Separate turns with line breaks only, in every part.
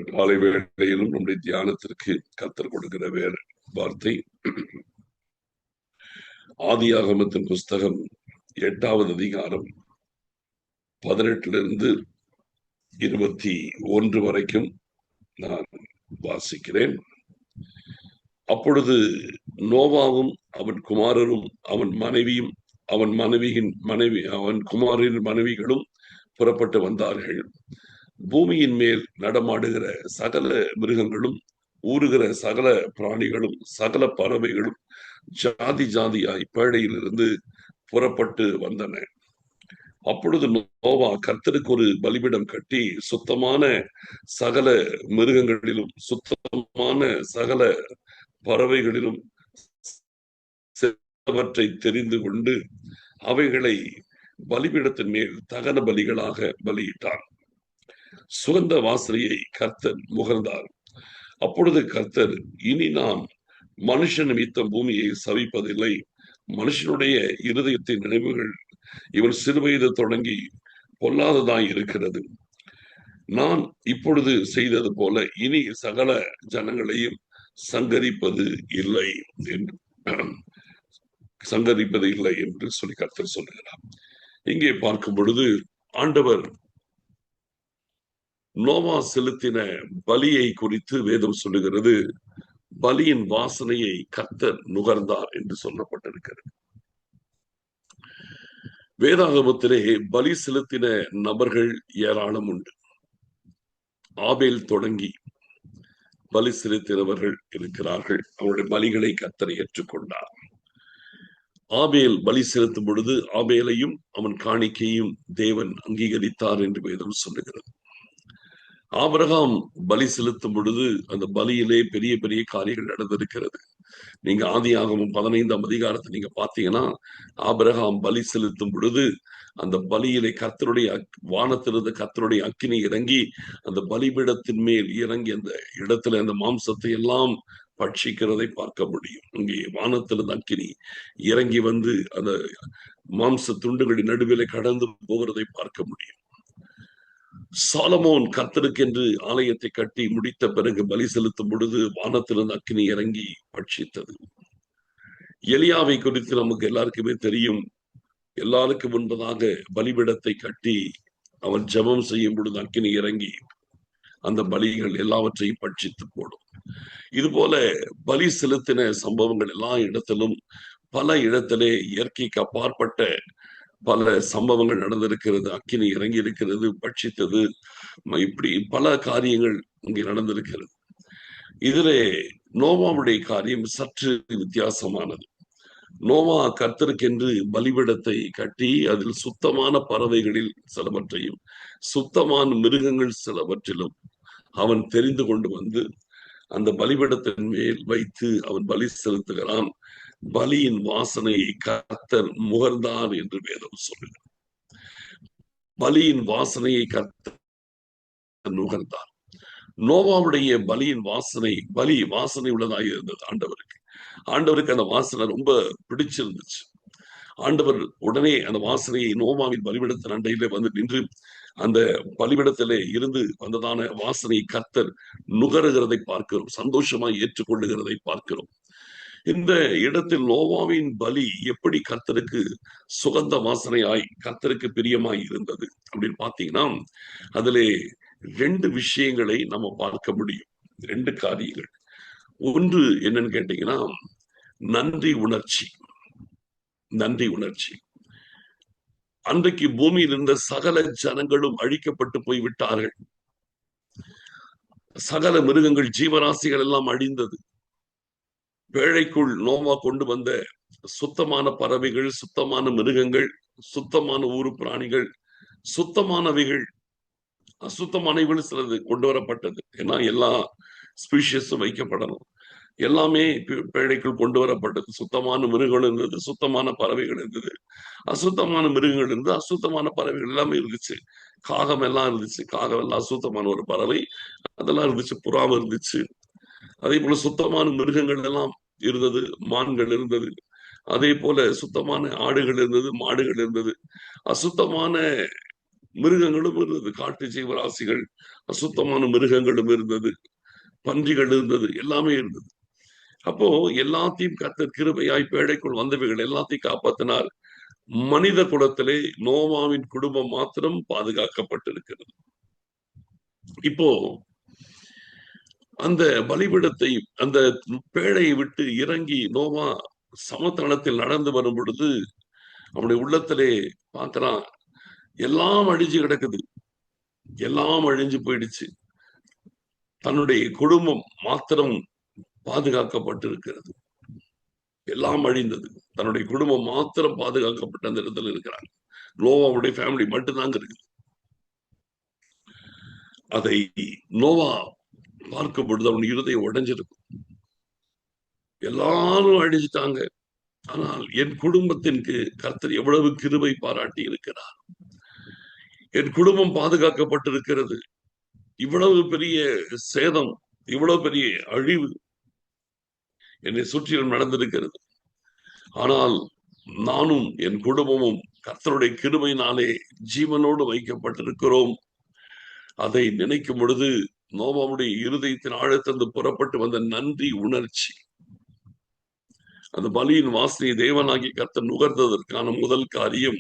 காலை வேளையிலும் நம்முடைய தியானத்திற்கு கர்த்தர் கொடுக்கிற வேறு வார்த்தை ஆதியாகமத்தின் புஸ்தகம் 8வது அதிகாரம் 18 21 வரைக்கும் நான் வாசிக்கிறேன். அப்பொழுது நோவாவும் அவன் குமாரரும் அவன் மனைவியும் அவன் குமாரின் மனைவிகளும் புறப்பட்டு வந்தார்கள். பூமியின் மேல் நடமாடுகிற சகல மிருகங்களும் ஊறுகிற சகல பிராணிகளும் சகல பறவைகளும் ஜாதி ஜாதியாய் பேழையிலிருந்து புறப்பட்டு வந்தன. அப்பொழுது நோவா கர்த்தருக்கு ஒரு பலிபீடம் கட்டி சுத்தமான சகல மிருகங்களிலும் சுத்தமான சகல பறவைகளிலும் சிலவற்றை தெரிந்து கொண்டு அவைகளை பலிபீடத்தின் மேல் தகன பலிகளாக பலியிட்டான். சுகந்த வாசனையை கர்த்தர் முகர்ந்தார். அப்பொழுது கர்த்தர், இனி நாம் மனுஷ நிமித்தம் பூமியை சவிப்பதில்லை. மனுஷனுடைய இருதயத்தின் நினைவுகள் இவன் சிறுவயது தொடங்கி பொல்லாததாய் இருக்கிறது. நான் இப்பொழுது செய்தது போல இனி சகல ஜனங்களையும் சங்கரிப்பது இல்லை என்று சொல்லி கர்த்தர் சொல்லுகிறார். இங்கே பார்க்கும் பொழுது ஆண்டவர் நோவா செலுத்தின பலியை குறித்து வேதம் சொல்லுகிறது. பலியின் வாசனையை கர்த்தர் நுகர்ந்தார் என்று சொல்லப்பட்டிருக்கிறது. வேதாகமத்திலே பலி செலுத்தின நபர்கள் ஏராளம் உண்டு. ஆபேல் தொடங்கி பலி செலுத்தினவர்கள் இருக்கிறார்கள். அவருடைய பலிகளை கர்த்தர் ஏற்றுக்கொண்டார். ஆபேல் பலி செலுத்தும் பொழுது ஆபேலையும் அவன் காணிக்கையும் தேவன் அங்கீகரித்தார் என்று வேதம் சொல்லுகிறது. ஆபிரகாம் பலி செலுத்தும் பொழுது அந்த பலியிலே பெரிய பெரிய காரியங்கள் நடந்திருக்கிறது. நீங்க ஆதியாகமம் 15ஆம் அதிகாரத்தை நீங்க பாத்தீங்கன்னா, ஆபிரகாம் பலி செலுத்தும் பொழுது அந்த பலியிலே வானத்திலிருந்து கர்த்தருடைய அக்கினி இறங்கி அந்த பலிபீடத்தின் மேல் இறங்கி அந்த இடத்துல அந்த மாம்சத்தை எல்லாம் பட்சிக்கிறதை பார்க்க முடியும். இங்கே வானத்திலிருந்து அக்கினி இறங்கி வந்து அந்த மாம்ச துண்டுகளின் நடுவிலே கடந்து போகிறதை பார்க்க முடியும். சாலமோன் கர்த்தருக்கென்று ஆலயத்தை கட்டி முடித்த பிறகு பலி செலுத்தும் பொழுது வானத்திலிருந்து அக்கினி இறங்கி பட்சித்தது. எலியாவை குறித்து நமக்கு எல்லாருக்குமே தெரியும். எல்லாருக்கும் முன்பதாக பலிபீடத்தை கட்டி அவன் ஜெபம் செய்யும் பொழுது அக்கினி இறங்கி அந்த பலிகள் எல்லாவற்றையும் பட்சித்து போடும். இது போல பலி செலுத்தின சம்பவங்கள் எல்லா இடத்திலும் பல இடத்திலே இயற்கைக்கு அப்பாற்பட்ட பல சம்பவங்கள் நடந்திருக்கிறது. அக்கினி இறங்கி இருக்கிறது, பட்சித்தது, இப்படி பல காரியங்கள் இங்கே நடந்திருக்கிறது. இதிலே நோவாவுடைய காரியம் சற்று வித்தியாசமானது. நோவா கர்த்தருக்கென்று பலிபீடத்தை கட்டி அதில் சுத்தமான பறவைகளில் சிலவற்றையும் சுத்தமான மிருகங்கள் சிலவற்றிலும் அவன் தெரிந்து கொண்டு வந்து அந்த பலிபீடத்தின் மேல் வைத்து அவன் பலி செலுத்துகிறான். பலியின் வாசனையை கர்த்தர் முகர்ந்தார் என்று வேதம் சொல்லுகிறது. பலியின் வாசனையை கர்த்தர் நுகர்ந்தார். நோவாவுடைய பலியின் பலி வாசனை உள்ளதாக இருந்தது. ஆண்டவருக்கு அந்த வாசனை ரொம்ப பிடிச்சிருந்துச்சு. ஆண்டவர் உடனே அந்த வாசனையை நோவாவின் பலிபீடத்தின் அண்டையிலே வந்து நின்று அந்த பலிபீடத்திலே இருந்து வந்ததான வாசனையை கர்த்தர் நுகருகிறதை பார்க்கிறோம். சந்தோஷமாய் ஏற்றுக்கொள்ளுகிறதை பார்க்கிறோம். இந்த இடத்தில் நோவாவின் பலி எப்படி கர்த்தருக்கு சுகந்த வாசனையாய் கர்த்தருக்கு பிரியமாய் இருந்தது அப்படின்னு பாத்தீங்கன்னா, அதிலே 2 விஷயங்களை நம்ம பார்க்க முடியும். 2 காரியங்கள். ஒன்று என்னன்னு கேட்டீங்கன்னா, நன்றி உணர்ச்சி. அன்றைக்கு பூமியில் இருந்த சகல ஜனங்களும் அழிக்கப்பட்டு போய்விட்டார்கள். சகல மிருகங்கள் ஜீவராசிகள் எல்லாம் அழிந்தது. பேழைக்குள் நோவா கொண்டு வந்த சுத்தமான பறவைகள், சுத்தமான மிருகங்கள், சுத்தமான ஊரு பிராணிகள், சுத்தமானவைகள், அசுத்தமானவைகள் சிலது கொண்டு வரப்பட்டது. ஏன்னா எல்லா ஸ்பீஷியஸும் வைக்கப்படணும். எல்லாமே பேழைக்குள் கொண்டு வரப்பட்டது. சுத்தமான மிருகங்கள் இருந்தது, சுத்தமான பறவைகள் இருந்தது, அசுத்தமான மிருகங்கள் இருந்தது, அசுத்தமான பறவைகள் எல்லாமே இருந்துச்சு. காகம் எல்லாம் இருந்துச்சு. காகம் எல்லாம் அசுத்தமான ஒரு பறவை, அதெல்லாம் இருந்துச்சு. புறாவும் இருந்துச்சு. அதே போல சுத்தமான மிருகங்கள் எல்லாம் இருந்தது, மான்கள் இருந்தது. அதே போல சுத்தமான ஆடுகள் இருந்தது, மாடுகள் இருந்தது. அசுத்தமான மிருகங்களும் இருந்தது, காட்டு ஜீவராசிகள், அசுத்தமான மிருகங்களும் இருந்தது, பன்றிகள் இருந்தது, எல்லாமே இருந்தது. அப்போ எல்லாத்தையும் கர்த்தர் கிருபையாய் பேழைக்குள் வந்தவைகள் எல்லாத்தையும் காப்பாத்தினார். மனித குலத்திலே நோவாவின் குடும்பம் மாத்திரம் பாதுகாக்கப்பட்டிருக்கிறது. இப்போ அந்த பலிபீடத்தை, அந்த பேழையை விட்டு இறங்கி நோவா சமதளத்தில் நடந்து வரும் பொழுது அவனுடைய உள்ளத்திலே பார்க்கிறான், எல்லாம் அழிஞ்சு கிடக்குது, எல்லாம் அழிஞ்சு போயிடுச்சு, தன்னுடைய குடும்பம் மாத்திரம் பாதுகாக்கப்பட்டிருக்கிறது. எல்லாம் அழிந்தது, தன்னுடைய குடும்பம் மாத்திரம் பாதுகாக்கப்பட்ட அந்த இடத்துல இருக்கிறாங்க. நோவாவுடைய ஃபேமிலி மட்டும்தாங்க இருக்குது. அதை நோவா பார்க்கும் பொழுது அவன் இருதயம் உடைஞ்சிருக்கும். எல்லாரும் அழிஞ்சிட்டாங்க, ஆனால் என் குடும்பத்திற்கு கர்த்தர் எவ்வளவு கிருபை பாராட்டி இருக்கிறார், என் குடும்பம் பாதுகாக்கப்பட்டிருக்கிறது. இவ்வளவு பெரிய சேதம், இவ்வளவு பெரிய அழிவு என்னை சுற்றிலும் நடந்திருக்கிறது, ஆனால் நானும் என் குடும்பமும் கர்த்தருடைய கிருபையினாலே ஜீவனோடு வைக்கப்பட்டிருக்கிறோம். அதை நினைக்கும் பொழுது நோவாவுடைய இருதயத்தின் ஆழத்திலிருந்து புறப்பட்டு வந்த நன்றி உணர்ச்சி, அந்த பலியின் வாசனை தேவனாகி கர்த்தர் நுகர்ந்ததற்கான முதல் காரியம்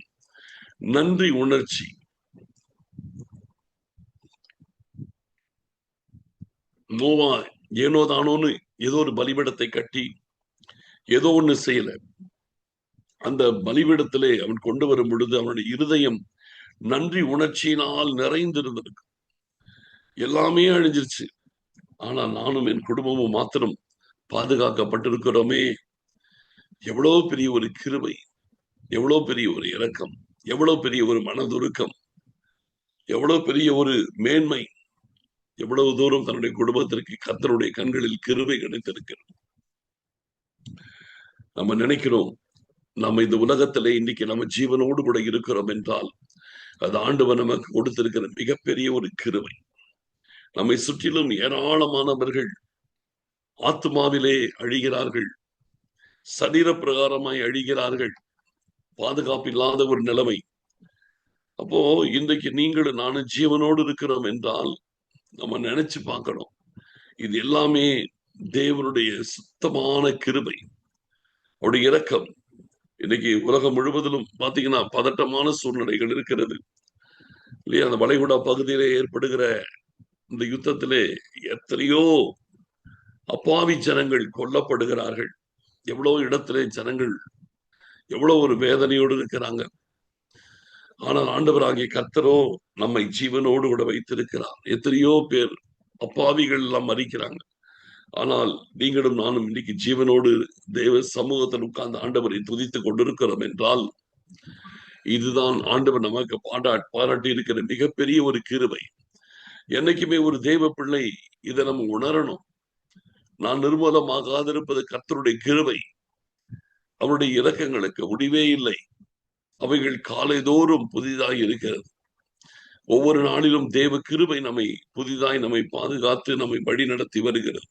நன்றி உணர்ச்சி. நோவா ஏனோ தானோன்னு ஏதோ ஒரு பலிபீடத்தை கட்டி ஏதோ ஒண்ணு செய்யல. அந்த பலிபீடத்திலே அவன் கொண்டு வரும் பொழுது அவனுடைய இருதயம் நன்றி உணர்ச்சியினால் நிறைந்திருந்திருக்கு. எல்லாமே அழிஞ்சிருச்சு, ஆனா நானும் என் குடும்பமும் மாத்திரம் பாதுகாக்கப்பட்டிருக்கிறோமே, எவ்வளவு பெரிய ஒரு கிருபை, எவ்வளவு பெரிய ஒரு இரக்கம், எவ்வளவு பெரிய ஒரு மனதுருக்கம், எவ்வளவு பெரிய ஒரு மேன்மை, எவ்வளவு தூரம் தன்னுடைய குடும்பத்திற்கு கர்த்தருடைய கண்களில் கிருபை கிடைத்திருக்கிறது. நம்ம நினைக்கிறோம், நம்ம இந்த உலகத்திலே இன்னைக்கு நம்ம ஜீவனோடு கூட இருக்கிறோம் என்றால் அது ஆண்டவர் நமக்கு கொடுத்திருக்கிற மிகப்பெரிய ஒரு கிருபை. நம்மை சுற்றிலும் ஏராளமானவர்கள் ஆத்மாவிலே அழிகிறார்கள், சரீர பிரகாரமாய் அழிகிறார்கள், பாதுகாப்பு இல்லாத ஒரு நிலைமை. அப்போ இன்றைக்கு நீங்களும் நானும் ஜீவனோடு இருக்கிறோம் என்றால் நம்ம நினைச்சு பார்க்கணும், இது எல்லாமே தேவனுடைய சுத்தமான கிருபை, அவருடைய இரக்கம். இன்னைக்கு உலகம் முழுவதிலும் பாத்தீங்கன்னா பதட்டமான சூழ்நிலைகள் இருக்கிறது இல்லையா? அந்த வளைகுடா பகுதியிலே ஏற்படுகிற இந்த யுத்தத்திலே எத்தனையோ அப்பாவி ஜனங்கள் கொல்லப்படுகிறார்கள். எவ்வளவு இடத்திலே ஜனங்கள் எவ்வளவு ஒரு வேதனையோடு இருக்கிறாங்க. ஆனால் ஆண்டவராகிய கர்த்தரோ நம்மை ஜீவனோடு கூட வைத்திருக்கிறார். எத்தனையோ பேர் அப்பாவிகள் எல்லாம் மறிக்கிறாங்க, ஆனால் நீங்களும் நானும் இன்னைக்கு ஜீவனோடு தேவ சமூகத்தில் உட்கார்ந்து ஆண்டவரை துதித்துக் கொண்டிருக்கிறோம் என்றால் இதுதான் ஆண்டவர் நமக்கு பாராட்டி இருக்கிற மிகப்பெரிய ஒரு கிருபை. என்னைக்குமே ஒரு தேவ பிள்ளை இதை நம்ம உணரணும். நான் நிர்மூலமாகாதிருப்பது கர்த்தருடைய கிருபை, அவருடைய இரக்கங்களுக்கு முடிவே இல்லை, அவைகள் காலைதோறும் புதிதாய் இருக்கிறது. ஒவ்வொரு நாளிலும் தேவ கிருபை நம்மை புதிதாய் நம்மை பாதுகாத்து நம்மை வழி நடத்தி வருகிறது.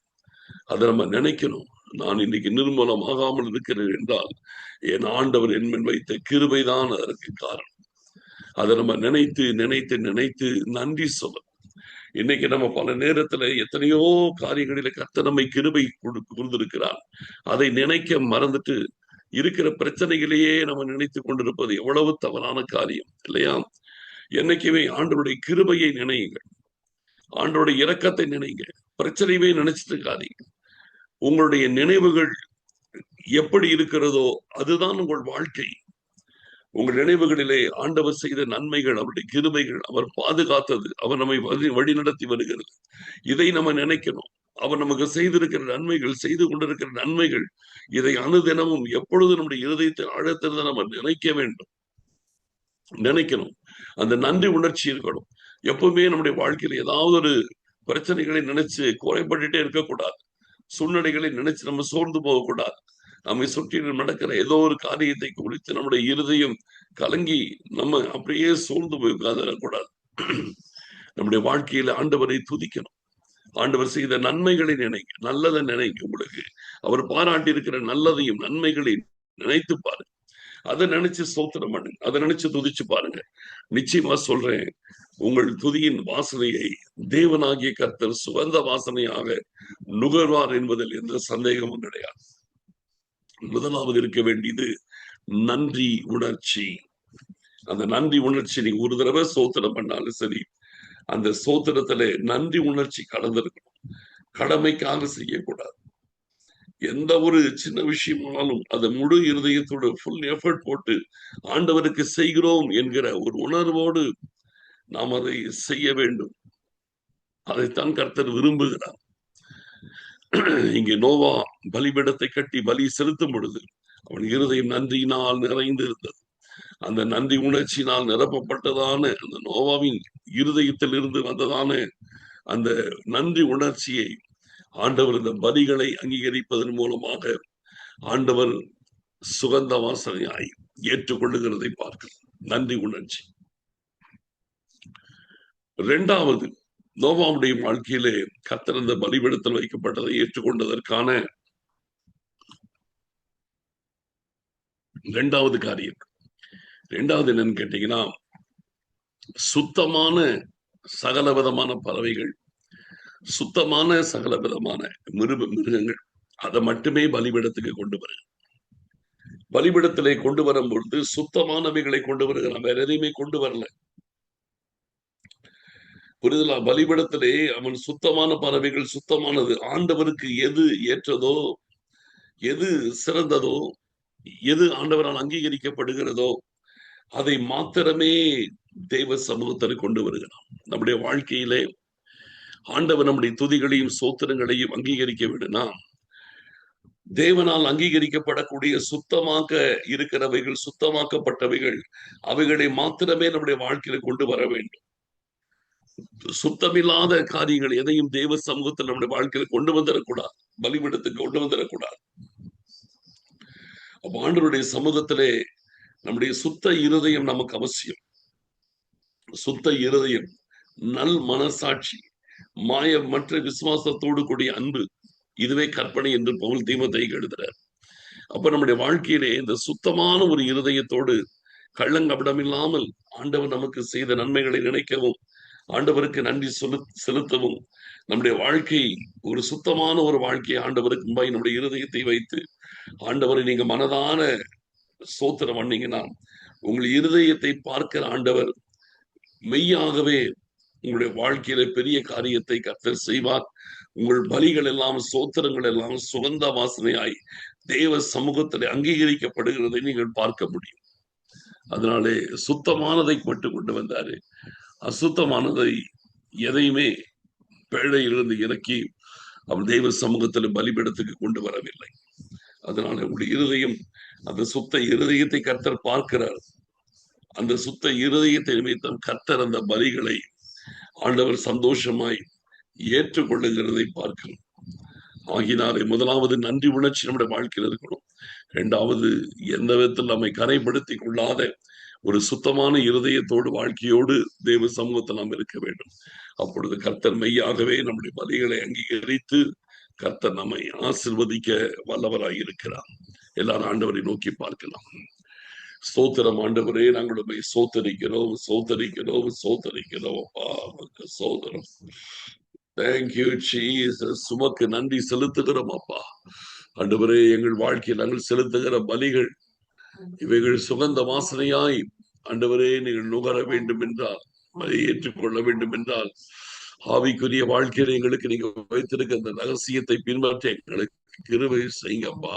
அதை நம்ம நினைக்கணும். நான் இன்னைக்கு நிர்மூலமாகாமல் இருக்கிறேன் என்றால் என் ஆண்டவர் என்மேல் வைத்த கிருபைதான் அதற்கு காரணம். அதை நம்ம நினைத்து நினைத்து நினைத்து நன்றி சொல்ல. இன்னைக்கு நம்ம பல நேரத்துல எத்தனையோ காரியங்களில கர்த்தர் நம்மை கிருபை கொடுத்திருக்கிறார், அதை நினைக்க மறந்துட்டு இருக்கிற பிரச்சனைகளையே நம்ம நினைத்து கொண்டிருப்பது எவ்வளவு தவறான காரியம் இல்லையா? என்னைக்குமே ஆண்டவருடைய கிருபையை நினையுங்கள், ஆண்டவருடைய இரக்கத்தை நினைங்க, பிரச்சனையே நினைச்சிட்டு இருக்காதீங்க. உங்களுடைய நினைவுகள் எப்படி இருக்கிறதோ அதுதான் உங்கள் வாழ்க்கை. உங்கள் நினைவுகளிலே ஆண்டவர் செய்த நன்மைகள், அவருடைய கிருபைகள், அவர் பாதுகாத்தது, அவர் நம்மை வழி நடத்தி வருகிறது, இதை நம்ம நினைக்கணும். அவர் நமக்கு செய்திருக்கிற நன்மைகள், செய்து கொண்டிருக்கிற நன்மைகள், இதை அனுதினமும் எப்பொழுது நம்முடைய இருதயத்தை ஆழத்திலிருந்து நம்ம நினைக்க வேண்டும், நினைக்கணும். அந்த நன்றி உணர்ச்சி இருக்கணும். எப்பவுமே நம்முடைய வாழ்க்கையில் ஏதாவது ஒரு பிரச்சனைகளை நினைச்சு குறைபட்டுட்டே இருக்கக்கூடாது, சூழ்நிலைகளை நினைச்சு நம்ம சோர்ந்து போகக்கூடாது. நம்மை சுற்றி நடக்கிற ஏதோ ஒரு காரியத்தை குறித்து நம்முடைய இருதயம் கலங்கி நம்ம அப்படியே சோர்ந்து போய் உட்கார்ந்துடக்கூடாது. நம்முடைய வாழ்க்கையில ஆண்டவரை துதிக்கணும். ஆண்டவர் செய்த நன்மைகளை நினைங்க, நல்லதை நினைங்க. உங்களுக்கு அவர் பாராட்டி இருக்கிற நல்லதையும் நன்மைகளையும் நினைத்து பாருங்க. அதை நினைச்சு ஸ்தோத்திரம் பண்ணுங்க, அதை நினைச்சு துதிச்சு பாருங்க. நிச்சயமா சொல்றேன், உங்கள் துதியின் வாசனையை தேவனாகிய கர்த்தர் சுகந்த வாசனையாக நுகர்வார் என்பதில் எந்த சந்தேகமும் கிடையாது. முதலாவது இருக்க வேண்டியது நன்றி உணர்ச்சி. அந்த நன்றி உணர்ச்சி நீங்க ஒரு தடவை ஸ்தோத்திரம் பண்ணாலும் சரி, அந்த ஸ்தோத்திரத்துல நன்றி உணர்ச்சி கலந்திருக்கணும். கடமைக்காக செய்யக்கூடாது. எந்த ஒரு சின்ன விஷயமானாலும் அதை முழு இருதயத்தோடு ஃபுல் எஃபர்ட் போட்டு ஆண்டவருக்கு செய்கிறோம் என்கிற ஒரு உணர்வோடு நாம் அதை செய்ய வேண்டும். அதைத்தான் கர்த்தர் விரும்புகிறார். இங்கே நோவா பலிபீடத்தை கட்டி பலி செலுத்தும் பொழுது அவன் இருதயம் நன்றியினால் நிறைந்து இருந்தது. அந்த நன்றி உணர்ச்சியினால் நிரப்பப்பட்டதான அந்த நோவாவின் இருதயத்தில் இருந்து வந்ததான அந்த நன்றி உணர்ச்சியை ஆண்டவர் இந்த பலிகளை அங்கீகரிப்பதன் மூலமாக ஆண்டவர் சுகந்த வாசனையாய் ஏற்றுக்கொள்ளுகிறதை பார்க்கிறோம். நன்றி உணர்ச்சி. இரண்டாவது, நோவாவுடைய வாழ்க்கையிலே கர்த்தர் அந்த பலிபீடத்தில் வைக்கப்பட்டதை ஏற்றுக்கொண்டதற்கான இரண்டாவது காரியம், இரண்டாவது என்னன்னு கேட்டீங்கன்னா, சுத்தமான சகல விதமான பறவைகள், சுத்தமான சகல விதமான மிருகங்கள், அதை மட்டுமே பலிபீடத்துக்கு கொண்டு வருங்க. பலிபீடத்திலே கொண்டு வரும் பொழுது சுத்தமானவைகளை கொண்டு வருகிறான், வேற எதையுமே கொண்டு வரல. புரிதலா? பலிபீடத்திலே அவன் சுத்தமான பறவைகள், சுத்தமானது, ஆண்டவருக்கு எது ஏற்றதோ, எது சிறந்ததோ, எது ஆண்டவரால் அங்கீகரிக்கப்படுகிறதோ அதை மாத்திரமே தேவ சமூகத்தில் கொண்டு வருகிறான். நம்முடைய வாழ்க்கையிலே ஆண்டவர் நம்முடைய துதிகளையும் சோத்திரங்களையும் அங்கீகரிக்க விடுனா, தேவனால் அங்கீகரிக்கப்படக்கூடிய சுத்தமாக இருக்கிறவைகள், சுத்தமாக்கப்பட்டவைகள், அவைகளை மாத்திரமே நம்முடைய வாழ்க்கையில கொண்டு வர வேண்டும். சுத்தமில்லாத காரியங்கள் எதையும் தேவ சமூகத்தில் நம்முடைய வாழ்க்கையில கொண்டு வந்துடக்கூடாது, பலிபீடத்துக்கு கொண்டு வந்துடக்கூடாது. அப்ப ஆண்டவருடைய சமூகத்திலே நம்முடைய சுத்த இருதயம் நமக்கு அவசியம். சுத்த இருதயம், நல் மனசாட்சி, மாயமற்ற விசுவாசத்தோடு கூடிய அன்பு, இதுவே கற்பனை என்று பவுல் தீமோத்தேயுக்கு எழுதுறார். அப்ப நம்முடைய வாழ்க்கையிலே இந்த சுத்தமான ஒரு இருதயத்தோடு கள்ளங்கபடம் இல்லாமல் ஆண்டவர் நமக்கு செய்த நன்மைகளை நினைக்கவும், ஆண்டவருக்கு நன்றி செலுத்தவும், நம்முடைய வாழ்க்கை ஒரு சுத்தமான ஒரு வாழ்க்கையை ஆண்டவருக்கு முன்பாய் நம்முடைய இருதயத்தை வைத்து ஆண்டவரை நீங்க மனதான ஸ்தோத்திரம் பண்ணீங்கன்னா, உங்கள் இருதயத்தை பார்க்கிற ஆண்டவர் மெய்யாகவே உங்களுடைய வாழ்க்கையில பெரிய காரியத்தை கர்த்தர் செய்வார். உங்கள் பலிகள் எல்லாம், சோத்திரங்கள் எல்லாம் சுகந்த வாசனையாய் தேவ சமூகத்தில் அங்கீகரிக்கப்படுகிறதை நீங்கள் பார்க்க முடியும். அதனாலே சுத்தமானதை மட்டும் கொண்டு வந்தாரு, அசுத்தமானதை எதையுமே பேழையிலிருந்து இறக்கி அவர் தெய்வ சமூகத்தில் பலிபீடத்துக்கு கொண்டு வரவில்லை. அதனால உங்களுடைய இருதயம், அந்த சுத்த இருதயத்தை கர்த்தர் பார்க்கிறார். அந்த சுத்த இருதயத்தை நிமித்தம் கர்த்தர் அந்த பலிகளை ஆண்டவர் சந்தோஷமாய் ஏற்றுக்கொள்ளுகிறதை பார்க்கிறோம். ஆகினாலே முதலாவது நன்றி உணர்ச்சி நம்முடைய வாழ்க்கையில் இருக்கணும். இரண்டாவது, எந்த விதத்தில் நம்மை கரைப்படுத்திக் கொள்ளாத ஒரு சுத்தமான இருதயத்தோடு வாழ்க்கையோடு தேவ சமூகத்தில் நாம் இருக்க வேண்டும். அப்பொழுது கர்த்தர் மெய்யாகவே நம்முடைய பலிகளை அங்கீகரித்து கர்த்தர் நம்மை ஆசிர்வதிக்க வல்லவராய் இருக்கிறார். எல்லாரும் ஆண்டவரை நோக்கி பார்க்கலாம். ஸ்தோத்திரம் ஆண்டவரே, நாங்கள் உம்மை ஸ்தோத்தரிக்கிறோம், ஸ்தோத்தரிக்கிறோம், ஸ்தோத்தரிக்கிறோம். அப்பா சோதரம், தேங்க்யூ ஜீசஸ். உமக்கு நன்றி செலுத்துகிறோம் அப்பா. ஆண்டவரே, எங்கள் வாழ்க்கையில் நாங்கள் செலுத்துகிற பலிகள் இவைகள் சுகந்த வாசனையாய் ஆண்டவரே நீங்கள் நுகர வேண்டும் என்றால், அதை ஏற்றுக்கொள்ள வேண்டும் என்றால், ஆவிக்குரிய வாழ்க்கையில எங்களுக்கு நீங்க வைத்திருக்க அந்த ரகசியத்தை பின்பற்ற எங்களுக்கு கிருபை செய்யுங்கப்பா.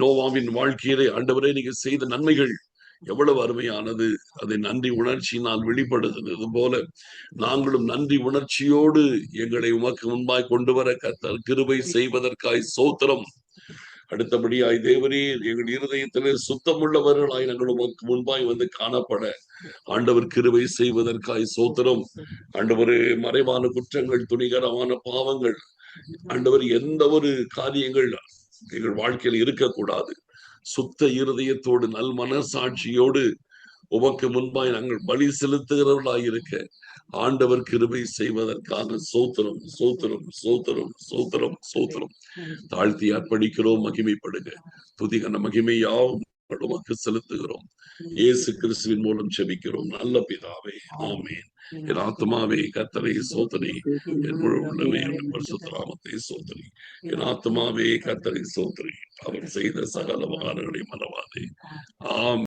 நோவாவின் வாழ்க்கையிலே ஆண்டவரே நீங்க செய்த நன்மைகள் எவ்வளவு அருமையானது, அதை நன்றி உணர்ச்சியினால் வெளிப்படுத்துறது போல நாங்களும் நன்றி உணர்ச்சியோடு எங்களை உமக்கு முன்பாய் கொண்டு வர கர்த்தர் கிருபை செய்வதற்காய் ஸ்தோத்திரம். அடுத்தபடியாய் தேவரே, எங்கள் இருதயத்திலே சுத்தமுள்ளவர்களாய் நாங்கள் உமக்கு முன்பாய் வந்து காணப்பட ஆண்டவர் கிருபை செய்வதற்காய் ஸ்தோத்திரம். ஆண்டவரே, மறைவான குற்றங்கள், துணிகரமான பாவங்கள், ஆண்டவர் எந்த ஒரு காரியங்கள் எங்கள் வாழ்க்கையில் இருக்கக்கூடாது. சுத்த இருதயத்தோடு நல் மனசாட்சியோடு உமக்கு முன்பாய் நாங்கள் பலி செலுத்துகிறவர்களாய் இருக்க ஆண்டவர் கிருபை செய்வதற்காக ஸ்தோத்திரம், ஸ்தோத்திரம், ஸ்தோத்திரம், ஸ்தோத்திரம், ஸ்தோத்திரம். தாழ்த்தி அர்ப்பணிக்கிறோம். மகிமைப்படுங்க. துதிகன மகிமையாவும் உமக்கு செலுத்துகிறோம். இயேசு கிறிஸ்துவின் மூலம் ஜெபிக்கிறோம் நல்ல பிதாவே, ஆமென். என் ஆத்துமாவே கர்த்தரை சோதரி, என் முழு உள்ளமே அவருடைய பரிசுத்த நாமத்தை சோதரி. என் ஆத்துமாவே கர்த்தரை சோதரி, அவர் செய்த சகல உபகாரங்களை மறவாதே. ஆமென்.